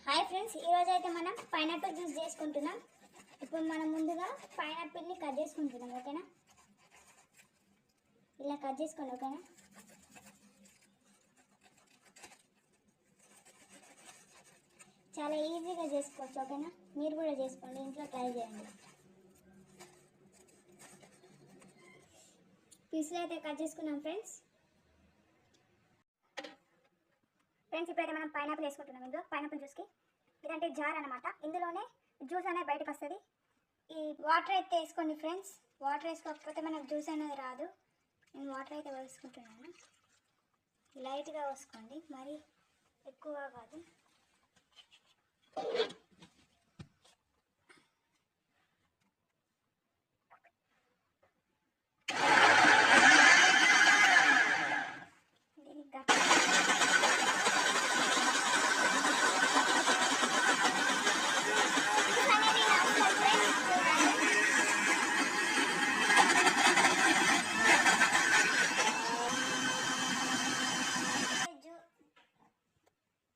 Hi friends, ఈరోజు అయితే మనం పైనాపిల్ జ్యూస్ చేసుకుంటున్నాం. ఇప్పుడు మనం ముందుగా పైనాపిల్ని కట్ చేసుకుంటున్నాం. ఓకేనా, ఇలా కట్ చేసుకోండి. ఓకేనా, చాలా ఈజీగా చేసుకోవచ్చు. ఓకేనా, మీరు కూడా చేసుకోండి, ఇంట్లో ట్రై చేయండి. పీసులు అయితే కట్ చేసుకున్నాం ఫ్రెండ్స్. ఇప్పుడైతే మనం పైనాపిల్ వేసుకుంటున్నాం. ఇందులో పైనాపిల్ జ్యూస్కి ఇదంటే జార్ అనమాట. ఇందులోనే జ్యూస్ అనేది బయటకు వస్తుంది. ఈ వాటర్ అయితే వేసుకోండి ఫ్రెండ్స్. వాటర్ వేసుకోకపోతే మనకు జ్యూస్ అనేది రాదు. నేను వాటర్ అయితే వేసుకుంటున్నాను. లైట్గా వేసుకోండి, మరి ఎక్కువ కాదు.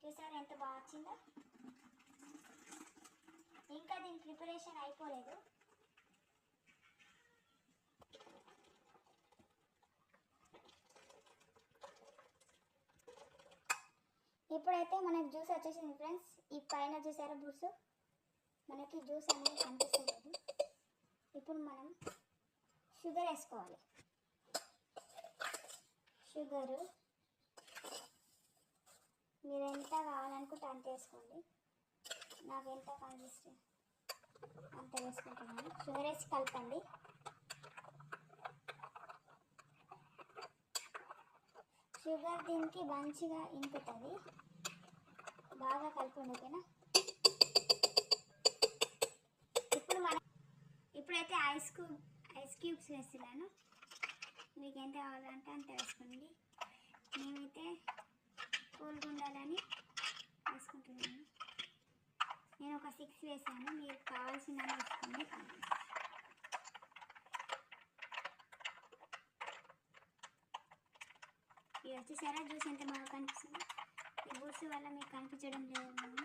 చూసారా ఎంత బాగా వచ్చిందో? ఇంకా దీని ప్రిపరేషన్ అయిపోలేదు. ఇప్పుడైతే మనకి జ్యూస్ వచ్చేసింది ఫ్రెండ్స్. ఈ పైన చూసారా బుర్సు, మనకి జ్యూస్ అనేది కనిపిస్తలేదు. ఇప్పుడు మనం షుగర్ వేసుకోవాలి. షుగరు మీరు ఎంత కావాలనుకుంటే అంత వేసుకోండి. నాకు ఎంత కనిపిస్తుంది అంత వేసుకుంటున్నాను. షుగర్ వేసి కలపండి. షుగర్ దీనికి మంచిగా ఇంకుతుంది. బాగా కలపండి. ఓకేనా, ఇప్పుడైతే ఐస్ క్యూబ్స్ వేస్తున్నాను. మీకు ఎంత కావాలంటే అంత వేసుకోండి. మేమైతే కూల్గా ఉండాలని వేసుకుంటున్నాను. నేను ఒక 6 వేసాను. మీకు కావాల్సిన వేసుకోండి. ఇది వచ్చేసారా జ్యూస్ ఎంత బాగా కనిపిస్తుంది. ఈ బూట్స్ వల్ల మీకు కనిపించడం లేదు.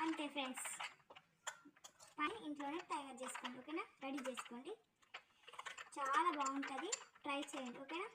అంతే ఫ్రెండ్స్, పని ఇంట్లోనే తయారు చేసుకోండి. ఓకేనా, రెడీ చేసుకోండి. చాలా బాగుంటుంది, ట్రై చేయండి. ఓకేనా.